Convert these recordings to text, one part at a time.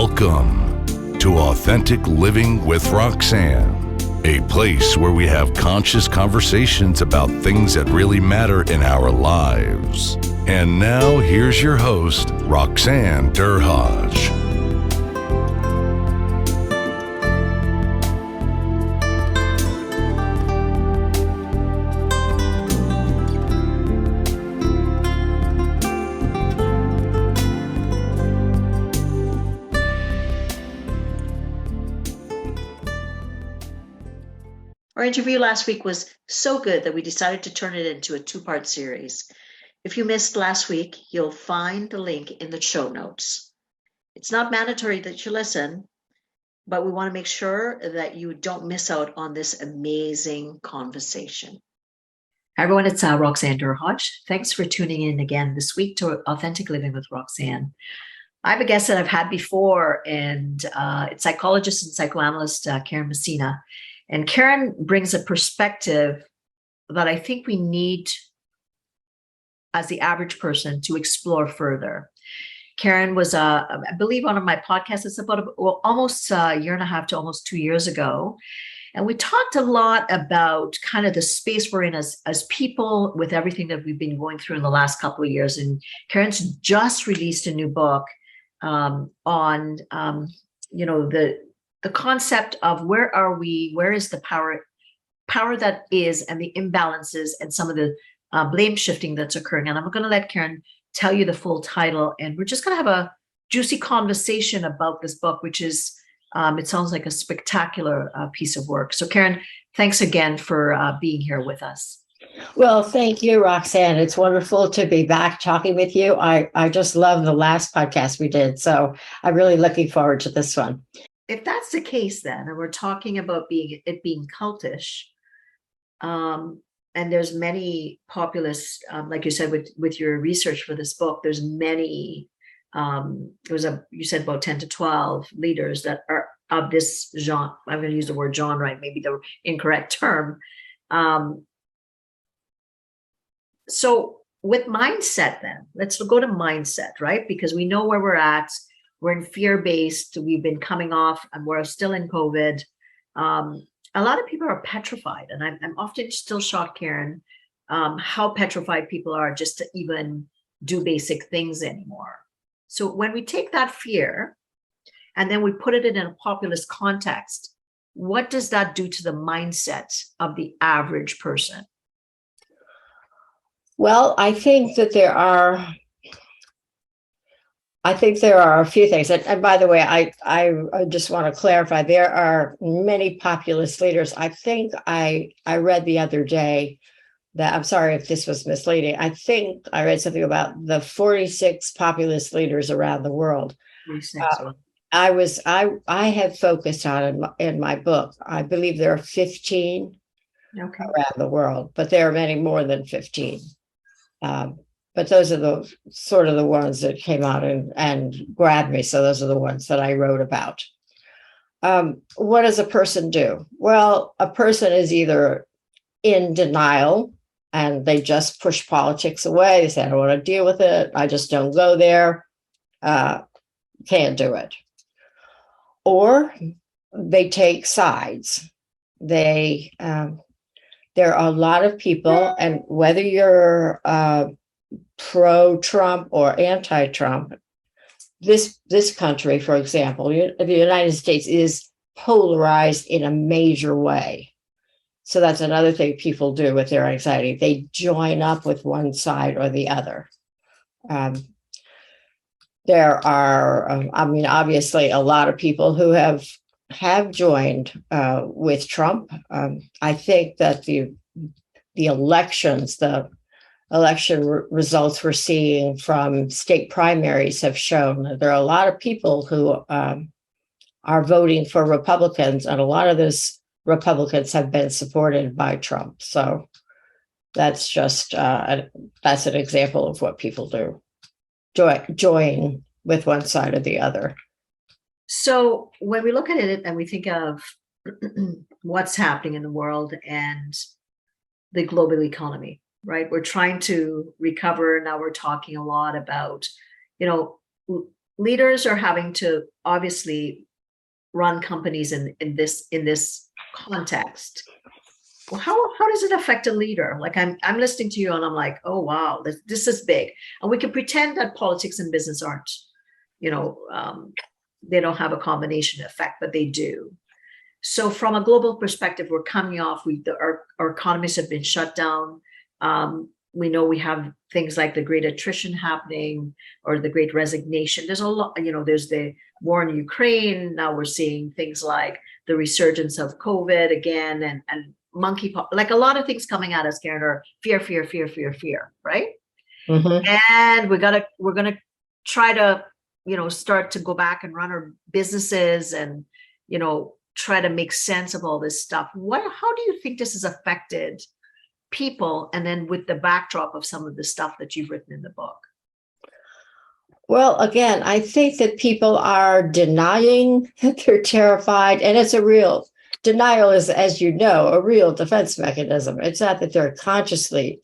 Welcome to Authentic Living with Roxanne, a place where we have conscious conversations about things that really matter in our lives. And now, here's your host, Roxanne Derhodge. Our interview last week was so good that we decided to turn it into a two-part series. If you missed last week, you'll find the link in the show notes. It's not mandatory that you listen, but we want to make sure that you don't miss out on this amazing conversation. Hi everyone, it's Roxanne Derhodge. Thanks for tuning in again this week to Authentic Living with Roxanne. I have a guest that I've had before, and it's psychologist and psychoanalyst Karyne Messina. And Karyne brings a perspective that I think we need as the average person to explore further. Karyne was, I believe, on my podcast. It's about almost a year and a half to almost 2 years ago. And we talked a lot about kind of the space we're in as people with everything that we've been going through in the last couple of years. And Karyne's just released a new book on, the concept of where are we, where is the power that is, and the imbalances and some of the blame shifting that's occurring. And I'm going to let Karyne tell you the full title, and we're just going to have a juicy conversation about this book, which is, it sounds like a spectacular piece of work. So Karyne, thanks again for being here with us. Well, thank you, Roxanne. It's wonderful to be back talking with you. I just love the last podcast we did, so I'm really looking forward to this one. If that's the case, then, and we're talking about being cultish, and there's many populist, like you said, with your research for this book, there's many. You said about 10 to 12 leaders that are of this genre. I'm going to use the word genre, maybe the incorrect term. So with mindset, then let's go to mindset, right? Because we know where we're at. We're in fear-based. We've been coming off, and we're still in COVID. A lot of people are petrified, and I'm often still shocked, Karyne, how petrified people are just to even do basic things anymore. So when we take that fear and then we put it in a populist context, what does that do to the mindset of the average person? Well, I think there are a few things. And by the way, I just want to clarify, there are many populist leaders. I think I read the other day that, I'm sorry if this was misleading, I think I read something about the 46 populist leaders around the world. I have focused on in my book, I believe there are 15 around the world, but there are many more than 15. But those are the sort of the ones that came out and grabbed me. So those are the ones that I wrote about. What does a person do? Well, a person is either in denial and they just push politics away. They say, I don't want to deal with it. I just don't go there. Can't do it. Or they take sides. There are a lot of people, and whether you're pro-Trump or anti-Trump, this country, for example, the United States is polarized in a major way. So that's another thing people do with their anxiety. They join up with one side or the other. There are, obviously, a lot of people who have joined with Trump. I think that the elections, the election results we're seeing from state primaries have shown that there are a lot of people who are voting for Republicans, and a lot of those Republicans have been supported by Trump. So that's just that's an example of what people do. Join with one side or the other. So when we look at it and we think of what's happening in the world and the global economy, right? We're trying to recover. Now we're talking a lot about, leaders are having to obviously run companies in this context. Well, how does it affect a leader? Like I'm listening to you and I'm like, oh wow, this is big. And we can pretend that politics and business aren't, they don't have a combination effect, but they do. So from a global perspective, we're coming off. Our economies have been shut down. We know we have things like the great attrition happening or the great resignation. There's a lot, there's the war in Ukraine. Now we're seeing things like the resurgence of COVID again and monkeypox, like a lot of things coming at us, Karyne, are fear, right? Mm-hmm. And we're gonna try to, start to go back and run our businesses and, try to make sense of all this stuff. How do you think this has affected people? And then with the backdrop of some of the stuff that you've written in the book. Well, again, I think that people are denying that they're terrified, and it's a real denial is, as you know, a real defense mechanism. It's not that they're consciously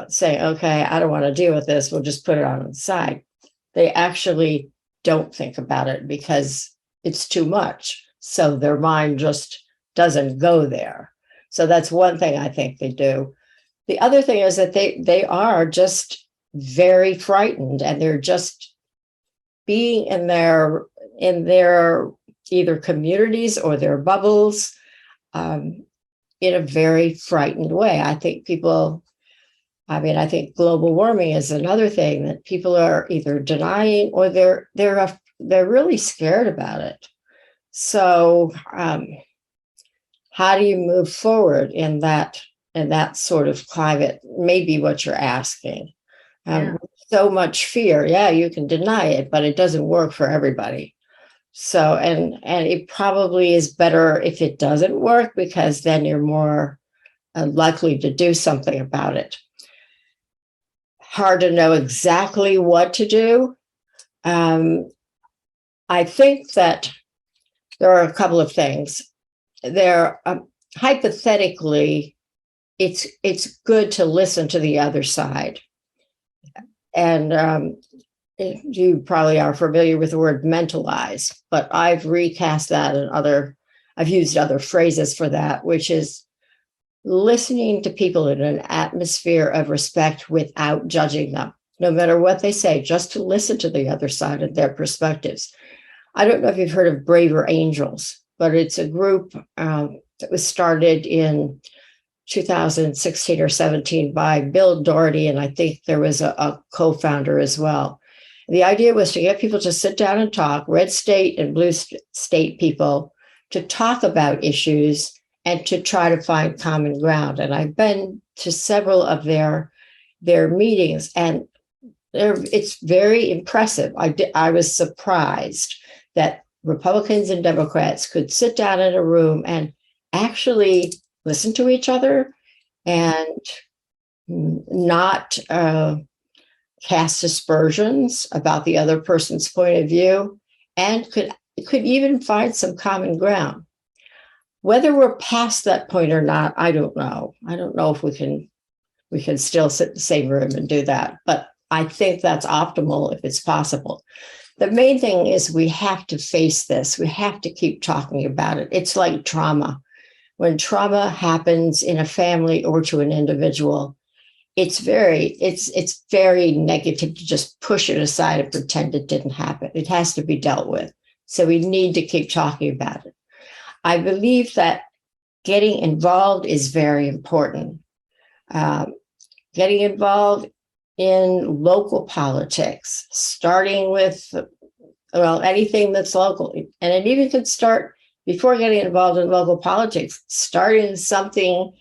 saying, okay, I don't want to deal with this, we'll just put it on the side. They actually don't think about it because it's too much. So their mind just doesn't go there. So that's one thing I think they do. The other thing is that they are just very frightened, and they're just being in their either communities or their bubbles in a very frightened way. I think I think global warming is another thing that people are either denying or they're really scared about it. So how do you move forward in that sort of climate? Maybe what you're asking. So much fear. Yeah, you can deny it, but it doesn't work for everybody. So, and it probably is better if it doesn't work, because then you're more likely to do something about it. Hard to know exactly what to do. I think that there are a couple of things. Hypothetically, it's good to listen to the other side. And you probably are familiar with the word mentalize, but I've recast that I've used other phrases for that, which is listening to people in an atmosphere of respect without judging them, no matter what they say, just to listen to the other side of their perspectives. I don't know if you've heard of Braver Angels, but it's a group that was started in 2016 or 17 by Bill Doherty, and I think there was a co-founder as well. The idea was to get people to sit down and talk, red state and blue state people, to talk about issues and to try to find common ground. And I've been to several of their meetings, and it's very impressive. I was surprised that Republicans and Democrats could sit down in a room and actually listen to each other and not cast aspersions about the other person's point of view, and could even find some common ground. Whether we're past that point or not, I don't know. I don't know if we can still sit in the same room and do that, but I think that's optimal if it's possible. The main thing is we have to face this. We have to keep talking about it. It's like trauma. When trauma happens in a family or to an individual, it's very negative to just push it aside and pretend it didn't happen. It has to be dealt with. So we need to keep talking about it. I believe that getting involved is very important. Getting involved in local politics, starting with, anything that's local. And it even could start, before getting involved in local politics, starting something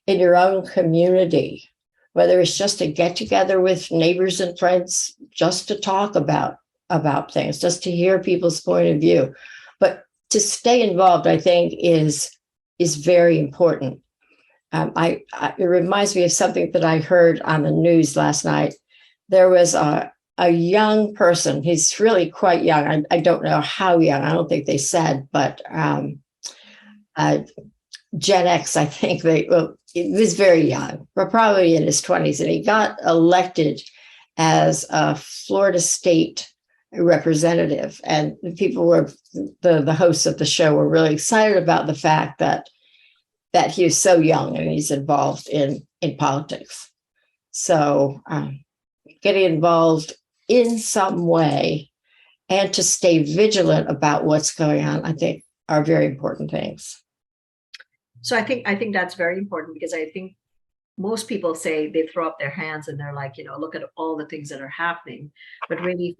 in your own community, whether it's just to get together with neighbors and friends, just to talk about things, just to hear people's point of view. But to stay involved, I think, is very important. It reminds me of something that I heard on the news last night. There was a young person. He's really quite young. I don't know how young. I don't think they said, but Gen X, I think he was very young, but probably in his 20s. And he got elected as a Florida State representative. And the people were, the hosts of the show were really excited about the fact that he was so young and he's involved in politics. So getting involved in some way and to stay vigilant about what's going on, I think, are very important things. So I think that's very important, because I think most people say, they throw up their hands and they're like, look at all the things that are happening. But really,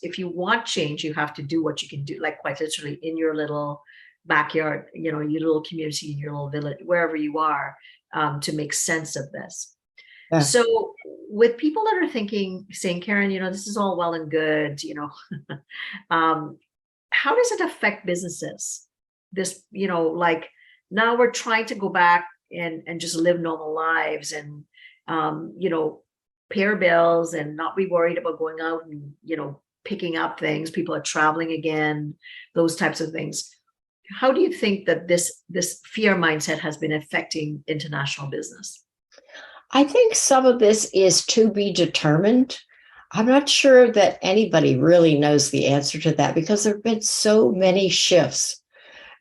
if you want change, you have to do what you can do, like quite literally in your little backyard, your little community, your little village, wherever you are, to make sense of this. Yeah. So with people that are saying, Karyne, this is all well and good, how does it affect businesses? This, like now we're trying to go back and just live normal lives and, pay our bills and not be worried about going out and, picking up things. People are traveling again, those types of things. How do you think that this fear mindset has been affecting international business? I think some of this is to be determined. I'm not sure that anybody really knows the answer to that, because there have been so many shifts.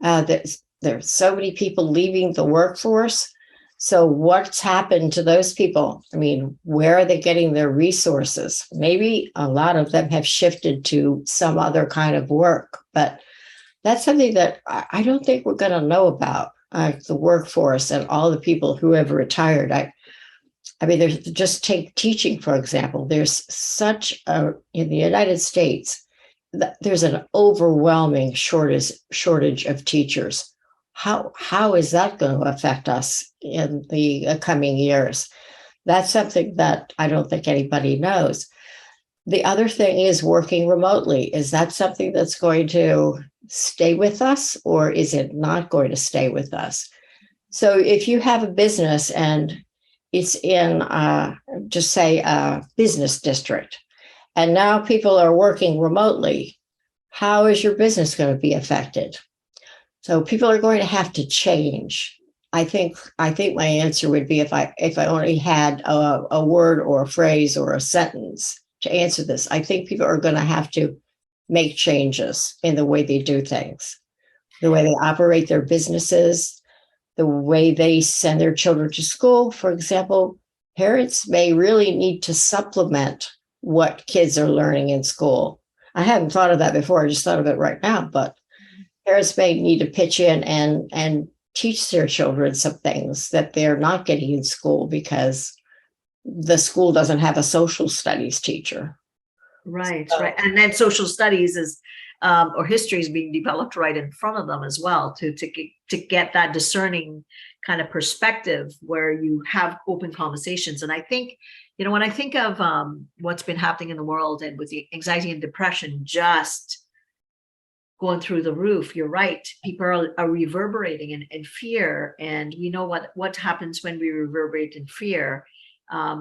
There's so many people leaving the workforce. So what's happened to those people? I mean, where are they getting their resources? Maybe a lot of them have shifted to some other kind of work, but that's something that I don't think we're going to know about, the workforce and all the people who have retired. I mean, there's, just take teaching, for example. There's in the United States, there's an overwhelming shortage of teachers. How is that going to affect us in the coming years? That's something that I don't think anybody knows. The other thing is working remotely. Is that something that's going to stay with us, or is it not going to stay with us? So if you have a business and it's in, just say, a business district, and now people are working remotely, how is your business going to be affected? So people are going to have to change. I think my answer would be, if I only had a word or a phrase or a sentence to answer this, I think people are going to have to make changes in the way they do things, the way they operate their businesses, the way they send their children to school. For example, parents may really need to supplement what kids are learning in school. I hadn't thought of that before. I just thought of it right now, but parents may need to pitch in and teach their children some things that they're not getting in school because the school doesn't have a social studies teacher. Right, right. And then social studies is, or history is being developed right in front of them as well, to get that discerning kind of perspective where you have open conversations. And I think, when I think of what's been happening in the world and with the anxiety and depression just going through the roof, you're right. People are reverberating in fear. And we know what happens when we reverberate in fear.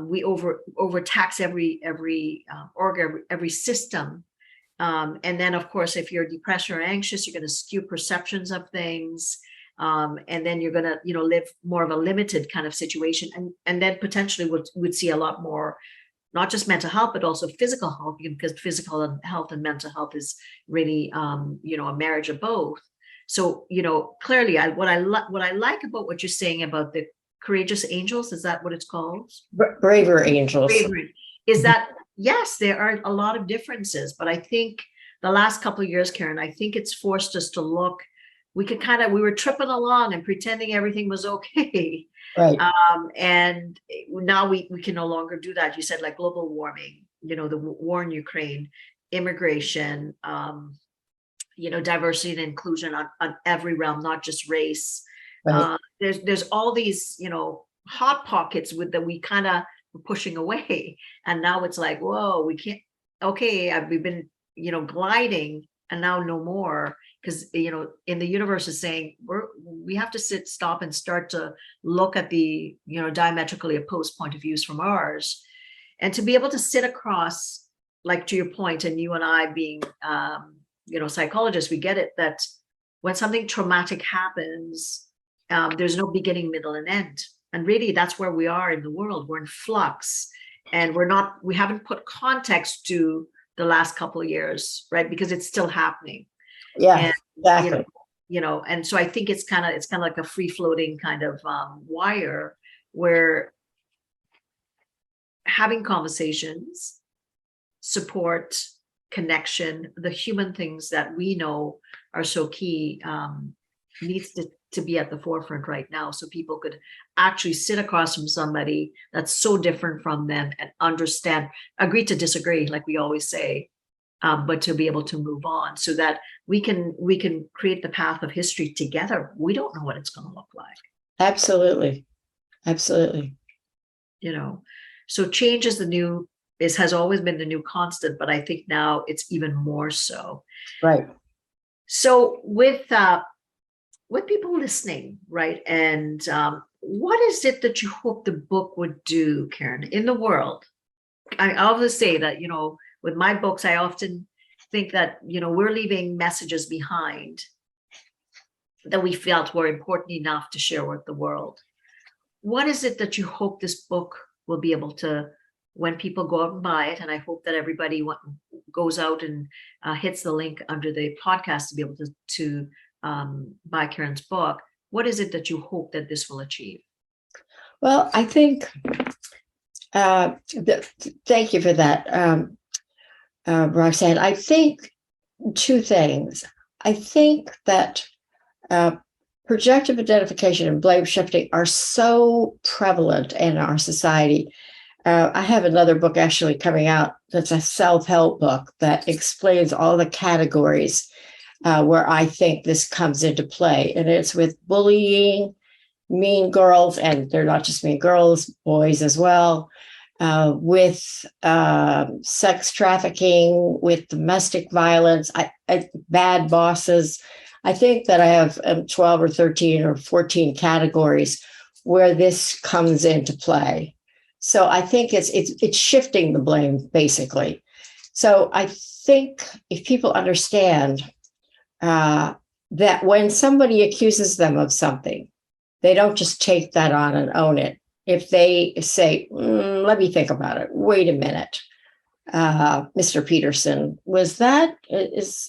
We overtax every organ, every system. And then, of course, if you're depressed or anxious, you're going to skew perceptions of things. And then you're going to, live more of a limited kind of situation. And then potentially would see a lot more, not just mental health, but also physical health, because physical health and mental health is really, a marriage of both. So, clearly what I like about what you're saying about the courageous angels, is that what it's called? Braver angels. Bravery. Is that, yes, there are a lot of differences, but I think the last couple of years, Karyne, I think it's forced us to look. We were tripping along and pretending everything was okay. Right. And now we can no longer do that. You said, like, global warming, the war in Ukraine, immigration, diversity and inclusion on every realm, not just race. Right. There's all these, hot pockets that we kind of were pushing away. And now it's like, whoa, we can't, okay, we've been, gliding, and now no more. Because, in the universe is saying we have to stop and start to look at the, diametrically opposed point of views from ours. And to be able to sit across, like, to your point, and you and I being, psychologists, we get it, that when something traumatic happens, there's no beginning, middle, and end. And really, that's where we are in the world. We're in flux, and we haven't put context to the last couple of years, right? Because it's still happening. Yeah, And, exactly. And so I think it's kind of like a free floating kind of wire where having conversations, support, connection, the human things that we know are so key needs to be at the forefront right now, so people could actually sit across from somebody that's so different from them and understand, agree to disagree, like we always say, but to be able to move on so that we can create the path of history together. We don't know what it's going to look like. Absolutely. Absolutely. So change is has always been the new constant, but I think now it's even more so. Right. So with people listening, right? And what is it that you hope the book would do, Karyne, in the world? I always say that, with my books, I often think that, we're leaving messages behind that we felt were important enough to share with the world. What is it that you hope this book will be able to, when people go out and buy it, and I hope that everybody goes out and hits the link under the podcast to be able to buy Karyne's book, what is it that you hope that this will achieve? Well, I think, thank you for that, Roxanne. I think two things. I think that projective identification and blame shifting are so prevalent in our society. I have another book actually coming out that's a self-help book that explains all the categories where I think this comes into play. And it's with bullying, mean girls, and they're not just mean girls, boys as well, with sex trafficking, with domestic violence, bad bosses. I think that I have 12 or 13 or 14 categories where this comes into play. So I think it's shifting the blame, basically. So I think if people understand that when somebody accuses them of something, they don't just take that on and own it. If they say, let me think about it. Wait a minute, Mr. Peterson,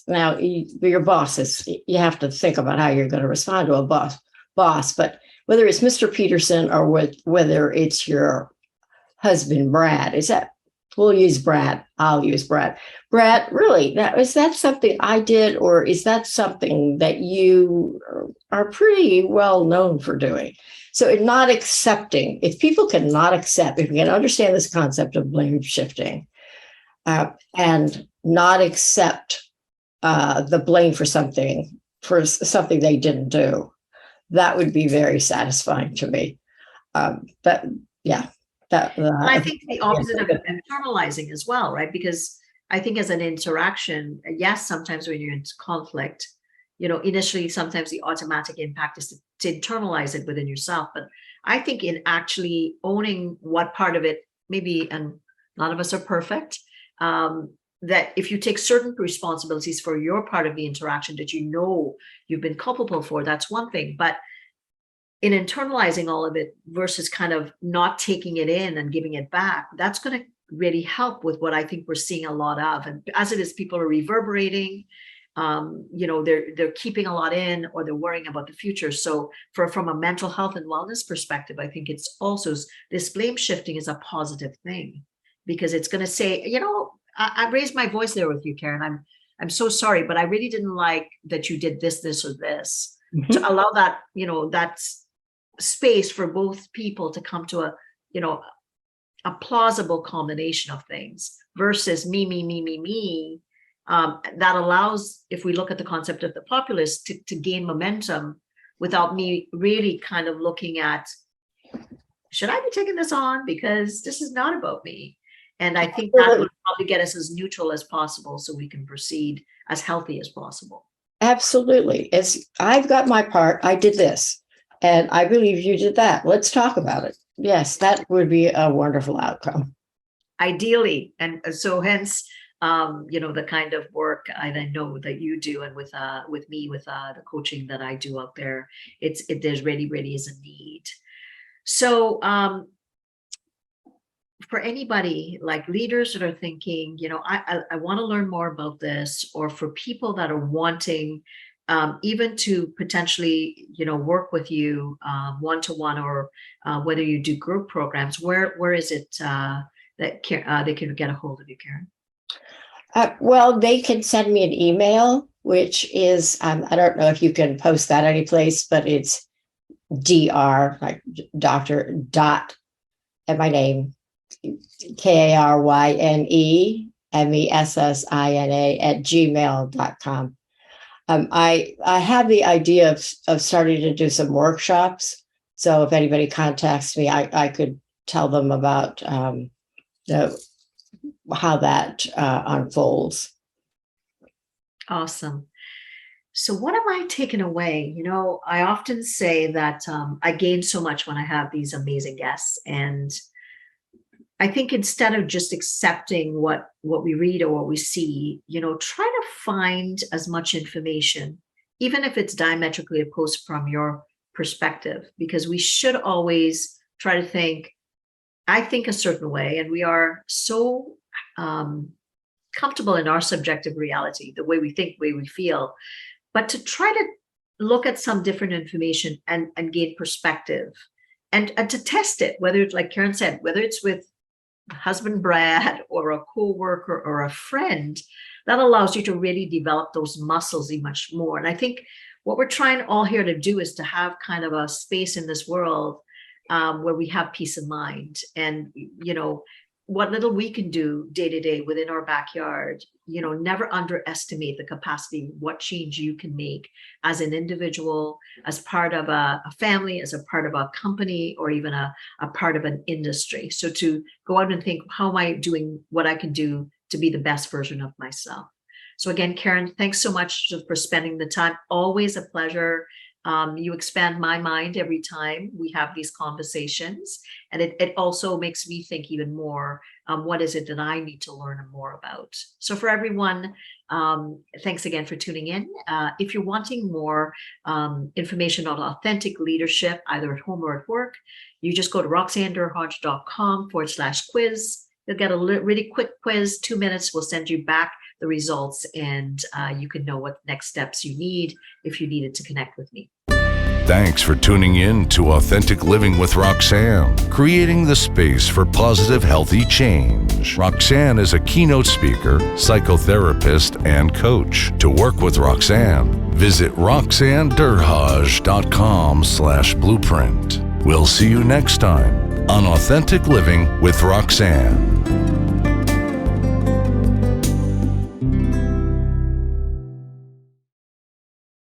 now your boss you have to think about how you're going to respond to a boss. But whether it's Mr. Peterson or whether it's your husband, Brad, we'll use Brad. I'll use Brad. Brad, really, is that something I did, or is that something that you are pretty well known for doing? So not accepting, if people cannot accept, if we can understand this concept of blame shifting and not accept the blame for something they didn't do, that would be very satisfying to me. I think the opposite of internalizing as well, right? Because I think as an interaction, yes, sometimes when you're in conflict, initially, sometimes the automatic impact is to internalize it within yourself. But I think in actually owning what part of it, maybe, and none of us are perfect, that if you take certain responsibilities for your part of the interaction that you've been culpable for, that's one thing. But in internalizing all of it versus kind of not taking it in and giving it back, that's going to really help with what I think we're seeing a lot of. And as it is, people are reverberating, they're keeping a lot in, or they're worrying about the future. So from a mental health and wellness perspective, I think it's also, this blame shifting is a positive thing, because it's going to say, I raised my voice there with you, Karyne. I'm so sorry, but I really didn't like that you did this, or this. Mm-hmm. To allow that, that's space for both people to come to a plausible combination of things versus me. That allows, if we look at the concept of the populist, to gain momentum without me really kind of looking at, should I be taking this on? Because this is not about me. And I think that would probably get us as neutral as possible so we can proceed as healthy as possible. Absolutely. I've got my part. I did this. And I believe you did that. Let's talk about it. Yes, that would be a wonderful outcome. Ideally. And so hence, the kind of work I know that you do, and with me, with the coaching that I do out there, there's really is a need. So for anybody like leaders that are thinking, I want to learn more about this, or for people that are wanting even to potentially, work with you one-to-one, or whether you do group programs, where is it that they can get a hold of you, Karyne? Well, they can send me an email, which is, I don't know if you can post that any place, but it's dr, like doctor dot, and my name, KaryneMessina @gmail.com. I have the idea of starting to do some workshops. So if anybody contacts me, I could tell them about how that unfolds. Awesome. So what am I taking away? I often say that I gain so much when I have these amazing guests. And I think instead of just accepting what we read or what we see, try to find as much information, even if it's diametrically opposed from your perspective, because we should always try to think, I think a certain way, and we are so comfortable in our subjective reality, the way we think, the way we feel, but to try to look at some different information and gain perspective, and to test it, whether it's, like Karyne said, whether it's with husband Brad or a co-worker or a friend, that allows you to really develop those muscles much more. And I think what we're trying all here to do is to have kind of a space in this world where we have peace of mind. And, what little we can do day to day within our backyard, never underestimate the capacity, what change you can make as an individual, as part of a family, as a part of a company, or even a part of an industry. So to go out and think, how am I doing what I can do to be the best version of myself? So again, Karyne, thanks so much for spending the time. Always a pleasure. You expand my mind every time we have these conversations. And it also makes me think even more, what is it that I need to learn more about? So for everyone, thanks again for tuning in. If you're wanting more information on authentic leadership, either at home or at work, you just go to roxannederhodge.com/quiz. You'll get a really quick quiz, 2 minutes. We'll send you back the results, and you can know what next steps you need if you needed to connect with me. Thanks for tuning in to Authentic Living with Roxanne, creating the space for positive, healthy change. Roxanne is a keynote speaker, psychotherapist, and coach. To work with Roxanne, visit roxannederhodge.com/blueprint. We'll see you next time on Authentic Living with Roxanne.